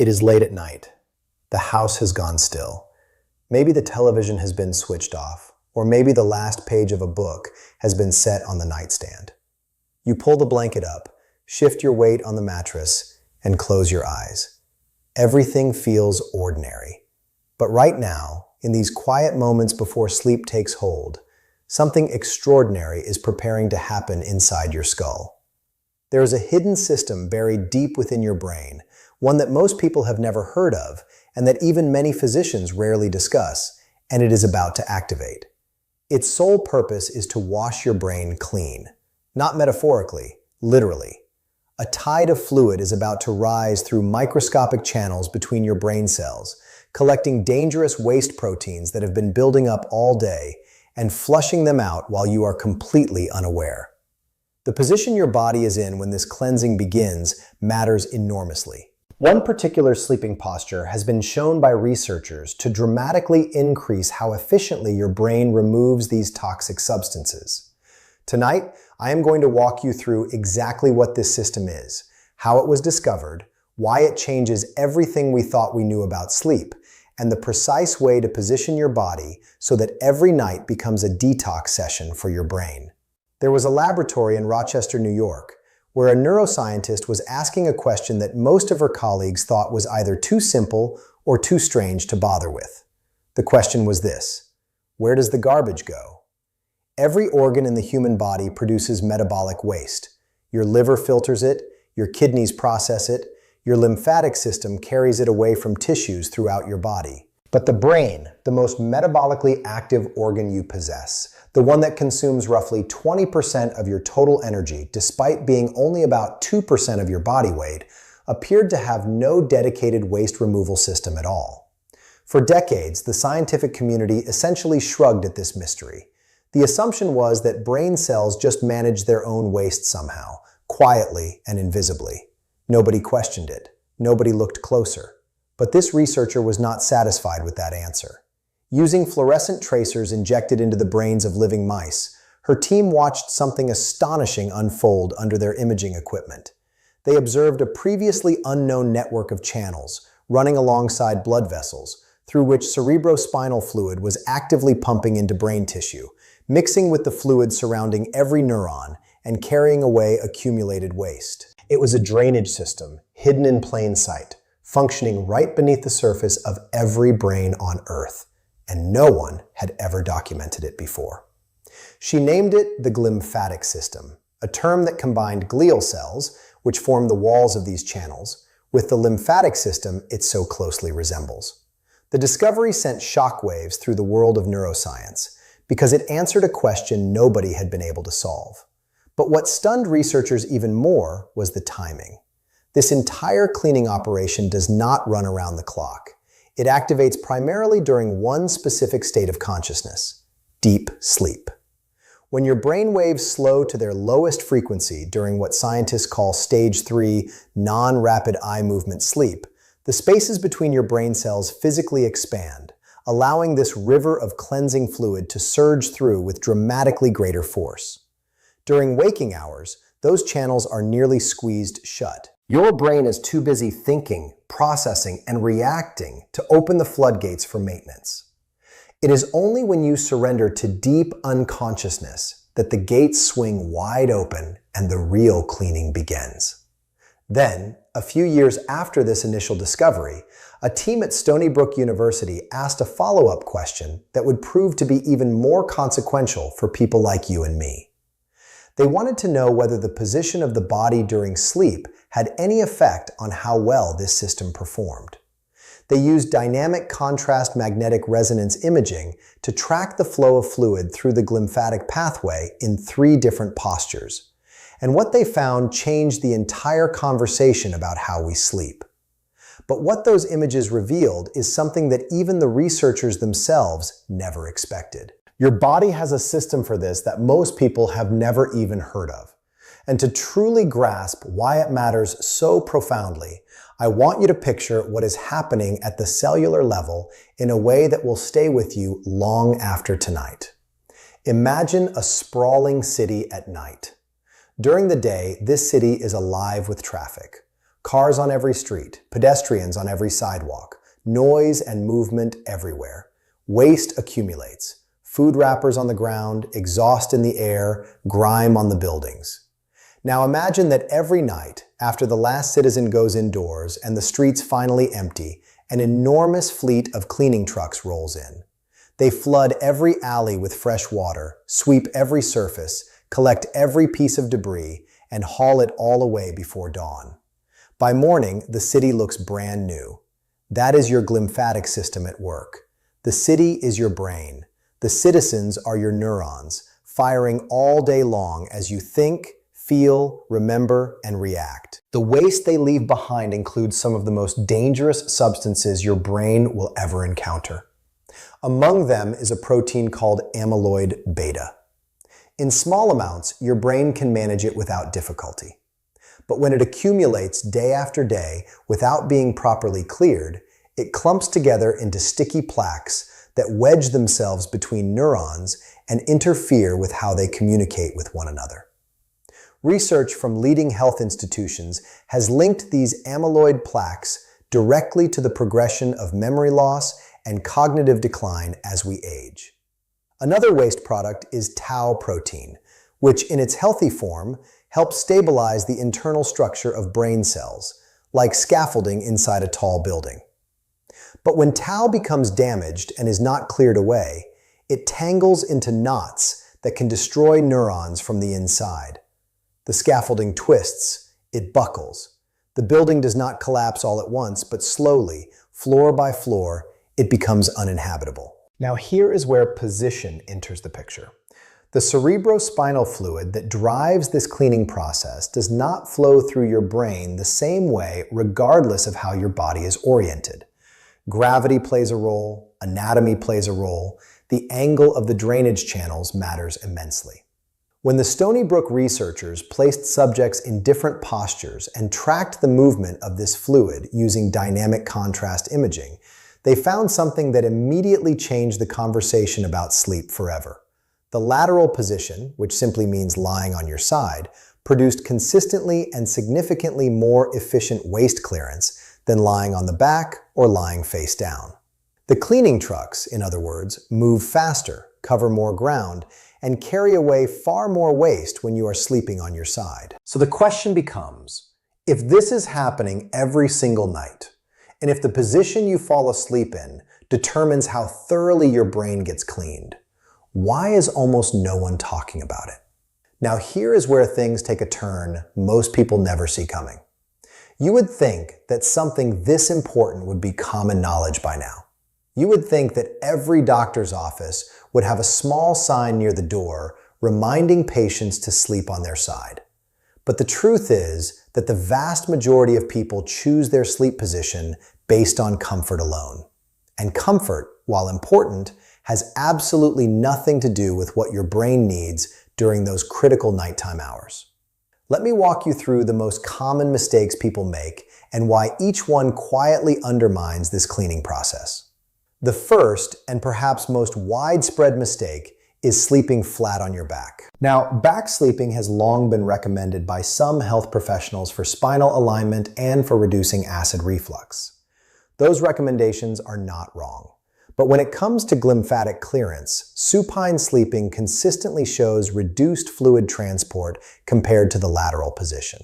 It is late at night. The house has gone still. Maybe the television has been switched off, or maybe the last page of a book has been set on the nightstand. You pull the blanket up, shift your weight on the mattress, and close your eyes. Everything feels ordinary. But right now, in these quiet moments before sleep takes hold, something extraordinary is preparing to happen inside your skull. There is a hidden system buried deep within your brain, one that most people have never heard of, and that even many physicians rarely discuss, and it is about to activate. Its sole purpose is to wash your brain clean. Not metaphorically, literally. A tide of fluid is about to rise through microscopic channels between your brain cells, collecting dangerous waste proteins that have been building up all day and flushing them out while you are completely unaware. The position your body is in when this cleansing begins matters enormously. One particular sleeping posture has been shown by researchers to dramatically increase how efficiently your brain removes these toxic substances. Tonight, I am going to walk you through exactly what this system is, how it was discovered, why it changes everything we thought we knew about sleep, and the precise way to position your body so that every night becomes a detox session for your brain. There was a laboratory in Rochester, New York, where a neuroscientist was asking a question that most of her colleagues thought was either too simple or too strange to bother with. The question was this: where does the garbage go? Every organ in the human body produces metabolic waste. Your liver filters it, your kidneys process it, your lymphatic system carries it away from tissues throughout your body. But the brain, the most metabolically active organ you possess, the one that consumes roughly 20% of your total energy, despite being only about 2% of your body weight, appeared to have no dedicated waste removal system at all. For decades, the scientific community essentially shrugged at this mystery. The assumption was that brain cells just managed their own waste somehow, quietly and invisibly. Nobody questioned it. Nobody looked closer. But this researcher was not satisfied with that answer. Using fluorescent tracers injected into the brains of living mice, her team watched something astonishing unfold under their imaging equipment. They observed a previously unknown network of channels running alongside blood vessels, through which cerebrospinal fluid was actively pumping into brain tissue, mixing with the fluid surrounding every neuron and carrying away accumulated waste. It was a drainage system, hidden in plain sight, functioning right beneath the surface of every brain on Earth, and no one had ever documented it before. She named it the glymphatic system, a term that combined glial cells, which form the walls of these channels, with the lymphatic system it so closely resembles. The discovery sent shockwaves through the world of neuroscience because it answered a question nobody had been able to solve. But what stunned researchers even more was the timing. This entire cleaning operation does not run around the clock. It activates primarily during one specific state of consciousness: deep sleep. When your brain waves slow to their lowest frequency during what scientists call stage 3 non-rapid eye movement sleep, the spaces between your brain cells physically expand, allowing this river of cleansing fluid to surge through with dramatically greater force. During waking hours, those channels are nearly squeezed shut. Your brain is too busy thinking, processing, and reacting to open the floodgates for maintenance. It is only when you surrender to deep unconsciousness that the gates swing wide open and the real cleaning begins. Then, a few years after this initial discovery, a team at Stony Brook University asked a follow-up question that would prove to be even more consequential for people like you and me. They wanted to know whether the position of the body during sleep had any effect on how well this system performed. They used dynamic contrast magnetic resonance imaging to track the flow of fluid through the glymphatic pathway in 3 different postures. And what they found changed the entire conversation about how we sleep. But what those images revealed is something that even the researchers themselves never expected. Your body has a system for this that most people have never even heard of. And to truly grasp why it matters so profoundly, I want you to picture what is happening at the cellular level in a way that will stay with you long after tonight. Imagine a sprawling city at night. During the day, this city is alive with traffic. Cars on every street, pedestrians on every sidewalk, noise and movement everywhere. Waste accumulates. Food wrappers on the ground, exhaust in the air, grime on the buildings. Now imagine that every night, after the last citizen goes indoors and the streets finally empty, an enormous fleet of cleaning trucks rolls in. They flood every alley with fresh water, sweep every surface, collect every piece of debris, and haul it all away before dawn. By morning, the city looks brand new. That is your glymphatic system at work. The city is your brain. The citizens are your neurons, firing all day long as you think, feel, remember, and react. The waste they leave behind includes some of the most dangerous substances your brain will ever encounter. Among them is a protein called amyloid beta. In small amounts, your brain can manage it without difficulty. But when it accumulates day after day without being properly cleared, it clumps together into sticky plaques that wedge themselves between neurons and interfere with how they communicate with one another. Research from leading health institutions has linked these amyloid plaques directly to the progression of memory loss and cognitive decline as we age. Another waste product is tau protein, which in its healthy form helps stabilize the internal structure of brain cells, like scaffolding inside a tall building. But when tau becomes damaged and is not cleared away, it tangles into knots that can destroy neurons from the inside. The scaffolding twists, it buckles. The building does not collapse all at once, but slowly, floor by floor, it becomes uninhabitable. Now here is where position enters the picture. The cerebrospinal fluid that drives this cleaning process does not flow through your brain the same way regardless of how your body is oriented. Gravity plays a role, anatomy plays a role, the angle of the drainage channels matters immensely. When the Stony Brook researchers placed subjects in different postures and tracked the movement of this fluid using dynamic contrast imaging, they found something that immediately changed the conversation about sleep forever. The lateral position, which simply means lying on your side, produced consistently and significantly more efficient waste clearance than lying on the back or lying face down. The cleaning trucks, in other words, move faster, cover more ground, and carry away far more waste when you are sleeping on your side. So the question becomes, if this is happening every single night, and if the position you fall asleep in determines how thoroughly your brain gets cleaned, why is almost no one talking about it? Now here is where things take a turn most people never see coming. You would think that something this important would be common knowledge by now. You would think that every doctor's office would have a small sign near the door reminding patients to sleep on their side. But the truth is that the vast majority of people choose their sleep position based on comfort alone. And comfort, while important, has absolutely nothing to do with what your brain needs during those critical nighttime hours. Let me walk you through the most common mistakes people make and why each one quietly undermines this cleaning process. The first, and perhaps most widespread mistake, is sleeping flat on your back. Now, back sleeping has long been recommended by some health professionals for spinal alignment and for reducing acid reflux. Those recommendations are not wrong. But when it comes to glymphatic clearance, supine sleeping consistently shows reduced fluid transport compared to the lateral position.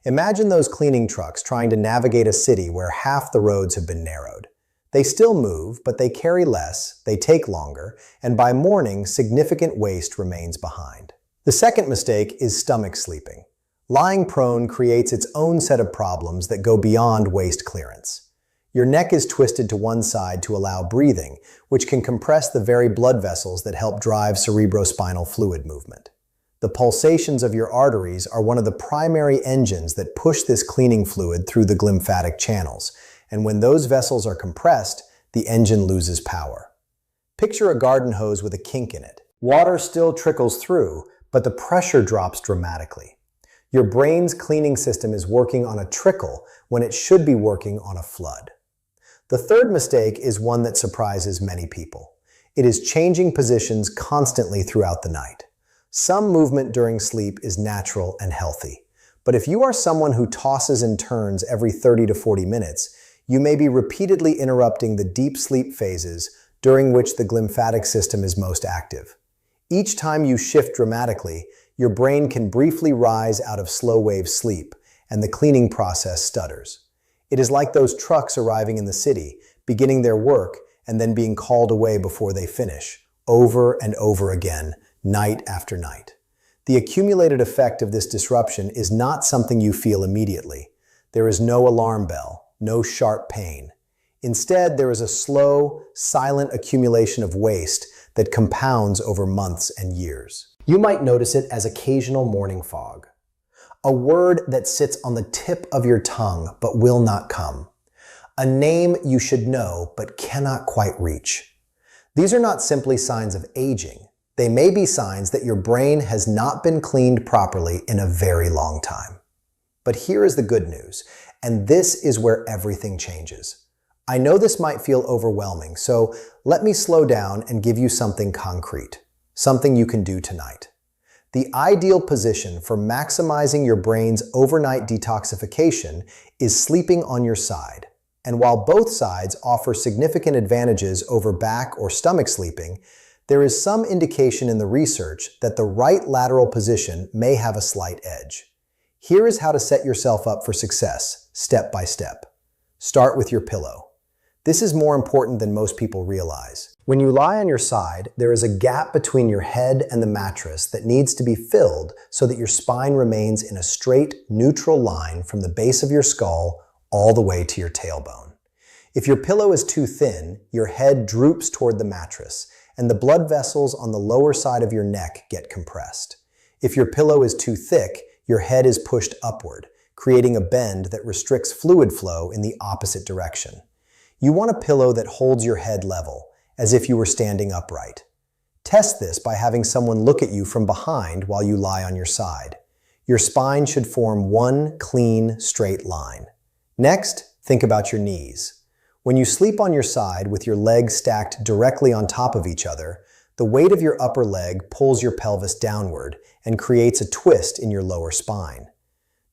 Imagine those cleaning trucks trying to navigate a city where half the roads have been narrowed. They still move, but they carry less, they take longer, and by morning, significant waste remains behind. The second mistake is stomach sleeping. Lying prone creates its own set of problems that go beyond waste clearance. Your neck is twisted to one side to allow breathing, which can compress the very blood vessels that help drive cerebrospinal fluid movement. The pulsations of your arteries are one of the primary engines that push this cleaning fluid through the glymphatic channels, and when those vessels are compressed, the engine loses power. Picture a garden hose with a kink in it. Water still trickles through, but the pressure drops dramatically. Your brain's cleaning system is working on a trickle when it should be working on a flood. The third mistake is one that surprises many people. It is changing positions constantly throughout the night. Some movement during sleep is natural and healthy, But if you are someone who tosses and turns every 30 to 40 minutes, you may be repeatedly interrupting the deep sleep phases during which the glymphatic system is most active. Each time you shift dramatically, your brain can briefly rise out of slow-wave sleep, and the cleaning process stutters. It is like those trucks arriving in the city, beginning their work, and then being called away before they finish, over and over again, night after night. The accumulated effect of this disruption is not something you feel immediately. There is no alarm bell, no sharp pain. Instead, there is a slow, silent accumulation of waste that compounds over months and years. You might notice it as occasional morning fog, a word that sits on the tip of your tongue but will not come, a name you should know but cannot quite reach. These are not simply signs of aging. They may be signs that your brain has not been cleaned properly in a very long time. But here is the good news, and this is where everything changes. I know this might feel overwhelming, so let me slow down and give you something concrete, something you can do tonight. The ideal position for maximizing your brain's overnight detoxification is sleeping on your side. And while both sides offer significant advantages over back or stomach sleeping, there is some indication in the research that the right lateral position may have a slight edge. Here is how to set yourself up for success, step by step. Start with your pillow. This is more important than most people realize. When you lie on your side, there is a gap between your head and the mattress that needs to be filled so that your spine remains in a straight, neutral line from the base of your skull all the way to your tailbone. If your pillow is too thin, your head droops toward the mattress, and the blood vessels on the lower side of your neck get compressed. If your pillow is too thick, your head is pushed upward, creating a bend that restricts fluid flow in the opposite direction. You want a pillow that holds your head level, as if you were standing upright. Test this by having someone look at you from behind while you lie on your side. Your spine should form one clean, straight line. Next, think about your knees. When you sleep on your side with your legs stacked directly on top of each other, the weight of your upper leg pulls your pelvis downward and creates a twist in your lower spine.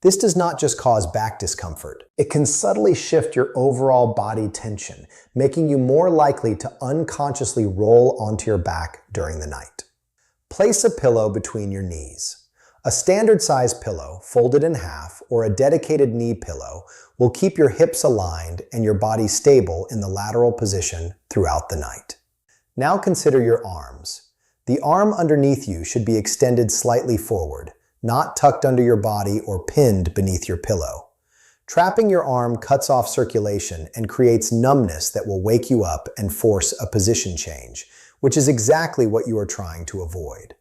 This does not just cause back discomfort. It can subtly shift your overall body tension, making you more likely to unconsciously roll onto your back during the night. Place a pillow between your knees. A standard-sized pillow, folded in half, or a dedicated knee pillow will keep your hips aligned and your body stable in the lateral position throughout the night. Now consider your arms. The arm underneath you should be extended slightly forward, not tucked under your body or pinned beneath your pillow. Trapping your arm cuts off circulation and creates numbness that will wake you up and force a position change, which is exactly what you are trying to avoid.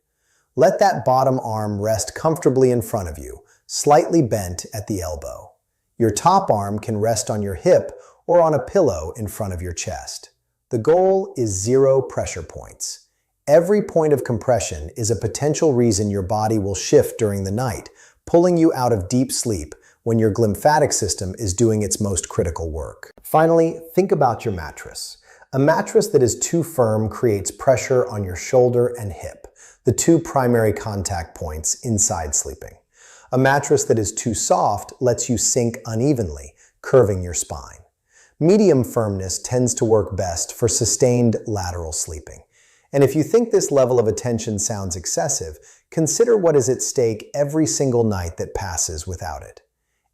Let that bottom arm rest comfortably in front of you, slightly bent at the elbow. Your top arm can rest on your hip or on a pillow in front of your chest. The goal is 0 pressure points. Every point of compression is a potential reason your body will shift during the night, pulling you out of deep sleep when your glymphatic system is doing its most critical work. Finally, think about your mattress. A mattress that is too firm creates pressure on your shoulder and hip, the two primary contact points inside sleeping. A mattress that is too soft lets you sink unevenly, curving your spine. Medium firmness tends to work best for sustained lateral sleeping. And if you think this level of attention sounds excessive, consider what is at stake every single night that passes without it.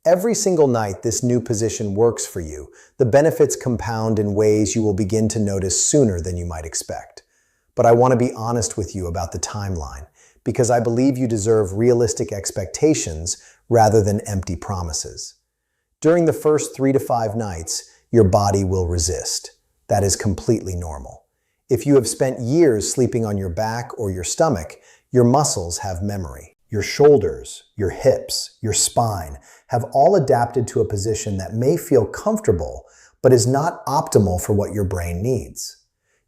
Every single night this new position works for you, the benefits compound in ways you will begin to notice sooner than you might expect. But I want to be honest with you about the timeline, because I believe you deserve realistic expectations rather than empty promises. During the first 3 to 5 nights, your body will resist. That is completely normal. If you have spent years sleeping on your back or your stomach, your muscles have memory. Your shoulders, your hips, your spine have all adapted to a position that may feel comfortable, but is not optimal for what your brain needs.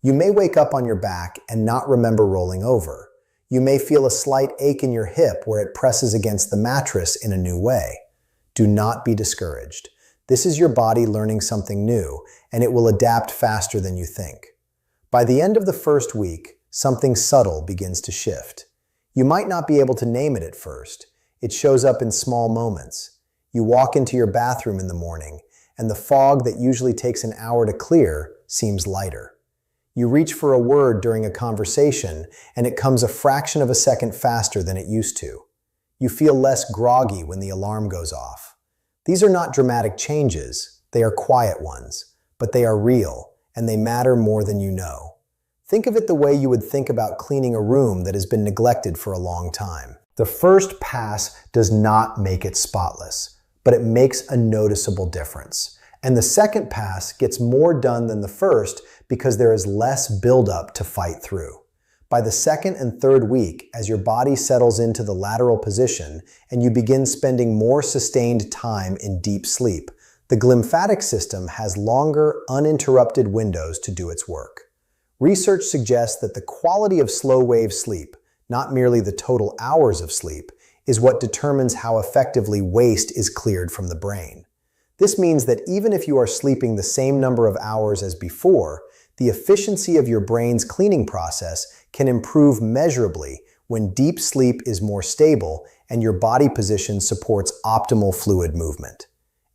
You may wake up on your back and not remember rolling over. You may feel a slight ache in your hip where it presses against the mattress in a new way. Do not be discouraged. This is your body learning something new, and it will adapt faster than you think. By the end of the first week, something subtle begins to shift. You might not be able to name it at first. It shows up in small moments. You walk into your bathroom in the morning, and the fog that usually takes an hour to clear seems lighter. You reach for a word during a conversation, and it comes a fraction of a second faster than it used to. You feel less groggy when the alarm goes off. These are not dramatic changes, they are quiet ones, but they are real, and they matter more than you know. Think of it the way you would think about cleaning a room that has been neglected for a long time. The first pass does not make it spotless, but it makes a noticeable difference. And the second pass gets more done than the first because there is less buildup to fight through. By the second and third week, as your body settles into the lateral position and you begin spending more sustained time in deep sleep, the glymphatic system has longer, uninterrupted windows to do its work. Research suggests that the quality of slow-wave sleep, not merely the total hours of sleep, is what determines how effectively waste is cleared from the brain. This means that even if you are sleeping the same number of hours as before, the efficiency of your brain's cleaning process can improve measurably when deep sleep is more stable and your body position supports optimal fluid movement.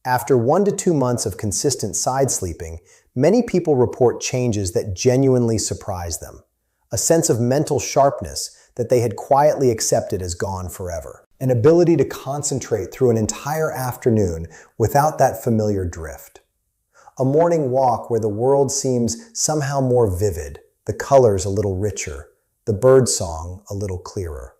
After 1 to 2 months of consistent side sleeping, many people report changes that genuinely surprise them. A sense of mental sharpness that they had quietly accepted as gone forever. An ability to concentrate through an entire afternoon without that familiar drift. A morning walk where the world seems somehow more vivid, the colors a little richer, the bird song a little clearer.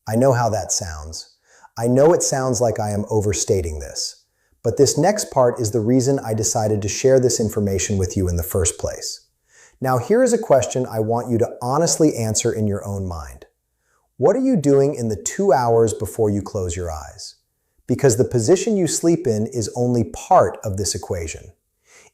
I know how that sounds. I know it sounds like I am overstating this, but this next part is the reason I decided to share this information with you in the first place. Now here is a question I want you to honestly answer in your own mind. What are you doing in the 2 hours before you close your eyes? Because the position you sleep in is only part of this equation.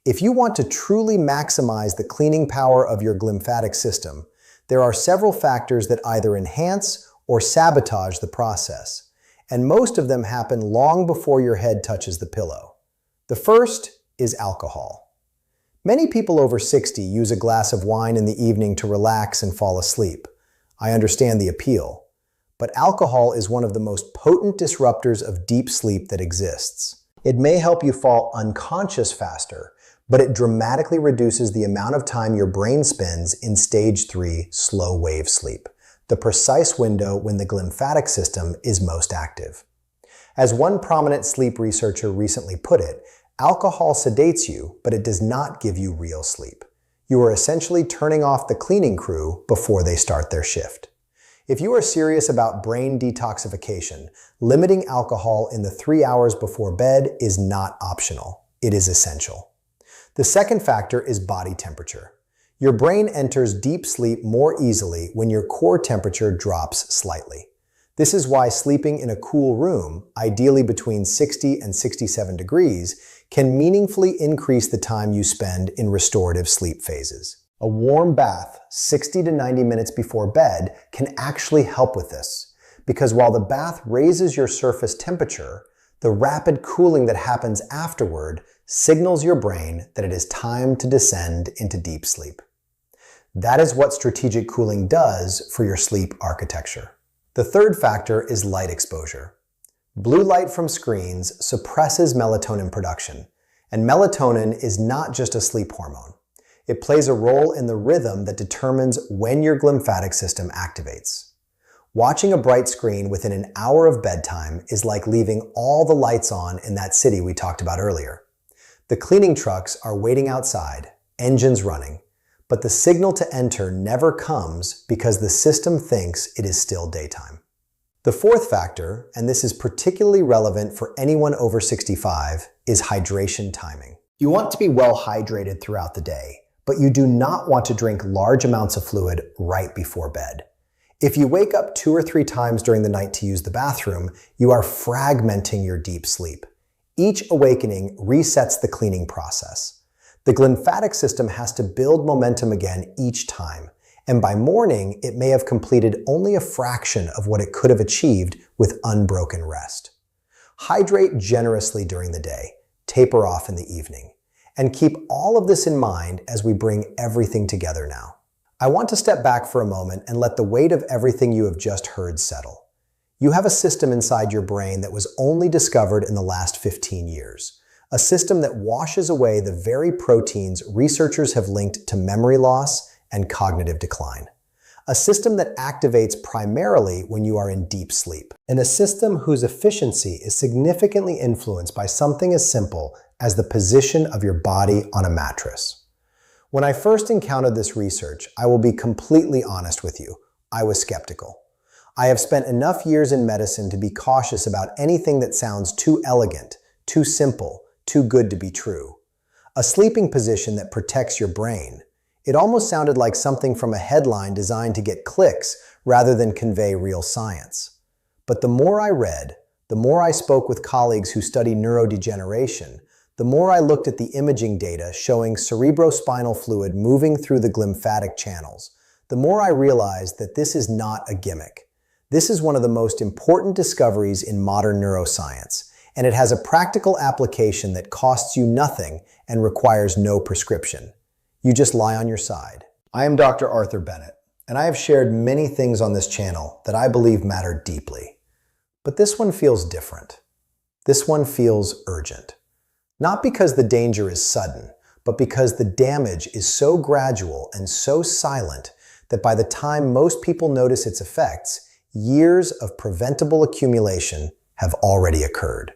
If you want to truly maximize the cleaning power of your glymphatic system, there are several factors that either enhance or sabotage the process, and most of them happen long before your head touches the pillow. The first is alcohol. Many people over 60 use a glass of wine in the evening to relax and fall asleep. I understand the appeal, but alcohol is one of the most potent disruptors of deep sleep that exists. It may help you fall unconscious faster, but it dramatically reduces the amount of time your brain spends in stage 3 slow-wave sleep, the precise window when the glymphatic system is most active. As one prominent sleep researcher recently put it, alcohol sedates you, but it does not give you real sleep. You are essentially turning off the cleaning crew before they start their shift. If you are serious about brain detoxification, limiting alcohol in the 3 hours before bed is not optional. It is essential. The second factor is body temperature. Your brain enters deep sleep more easily when your core temperature drops slightly. This is why sleeping in a cool room, ideally between 60 and 67 degrees, can meaningfully increase the time you spend in restorative sleep phases. A warm bath 60 to 90 minutes before bed can actually help with this, because while the bath raises your surface temperature, the rapid cooling that happens afterward signals your brain that it is time to descend into deep sleep. That is what strategic cooling does for your sleep architecture. The third factor is light exposure. Blue light from screens suppresses melatonin production, and melatonin is not just a sleep hormone. It plays a role in the rhythm that determines when your glymphatic system activates. Watching a bright screen within an hour of bedtime is like leaving all the lights on in that city we talked about earlier. The cleaning trucks are waiting outside, engines running, but the signal to enter never comes because the system thinks it is still daytime. The fourth factor, and this is particularly relevant for anyone over 65, is hydration timing. You want to be well hydrated throughout the day, but you do not want to drink large amounts of fluid right before bed. If you wake up 2 or 3 times during the night to use the bathroom, you are fragmenting your deep sleep. Each awakening resets the cleaning process. The glymphatic system has to build momentum again each time, and by morning, it may have completed only a fraction of what it could have achieved with unbroken rest. Hydrate generously during the day, taper off in the evening, and keep all of this in mind as we bring everything together now. I want to step back for a moment and let the weight of everything you have just heard settle. You have a system inside your brain that was only discovered in the last 15 years. A system that washes away the very proteins researchers have linked to memory loss and cognitive decline. A system that activates primarily when you are in deep sleep. And a system whose efficiency is significantly influenced by something as simple as the position of your body on a mattress. When I first encountered this research, I will be completely honest with you, I was skeptical. I have spent enough years in medicine to be cautious about anything that sounds too elegant, too simple, too good to be true. A sleeping position that protects your brain. It almost sounded like something from a headline designed to get clicks rather than convey real science. But the more I read, the more I spoke with colleagues who study neurodegeneration, the more I looked at the imaging data showing cerebrospinal fluid moving through the glymphatic channels, the more I realized that this is not a gimmick. This is one of the most important discoveries in modern neuroscience, and it has a practical application that costs you nothing and requires no prescription. You just lie on your side. I am Dr. Arthur Bennett, and I have shared many things on this channel that I believe matter deeply. But this one feels different. This one feels urgent. Not because the danger is sudden, but because the damage is so gradual and so silent that by the time most people notice its effects, years of preventable accumulation have already occurred.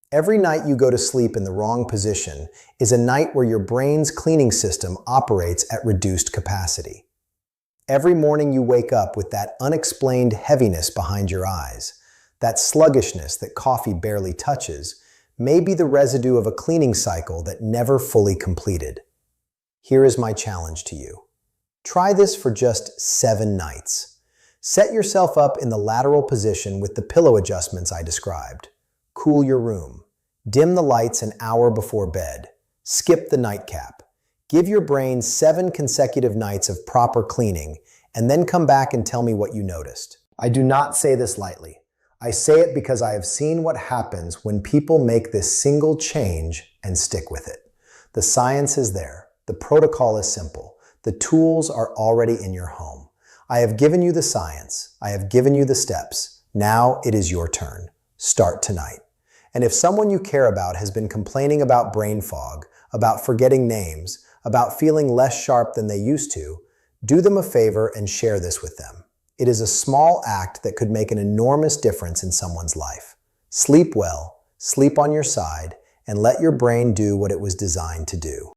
Every night you go to sleep in the wrong position is a night where your brain's cleaning system operates at reduced capacity. Every morning you wake up with that unexplained heaviness behind your eyes, that sluggishness that coffee barely touches, may be the residue of a cleaning cycle that never fully completed. Here is my challenge to you. Try this for just 7 nights. Set yourself up in the lateral position with the pillow adjustments I described. Cool your room. Dim the lights an hour before bed. Skip the nightcap. Give your brain 7 consecutive nights of proper cleaning, and then come back and tell me what you noticed. I do not say this lightly. I say it because I have seen what happens when people make this single change and stick with it. The science is there. The protocol is simple. The tools are already in your home. I have given you the science. I have given you the steps. Now it is your turn. Start tonight. And if someone you care about has been complaining about brain fog, about forgetting names, about feeling less sharp than they used to, do them a favor and share this with them. It is a small act that could make an enormous difference in someone's life. Sleep well, sleep on your side, and let your brain do what it was designed to do.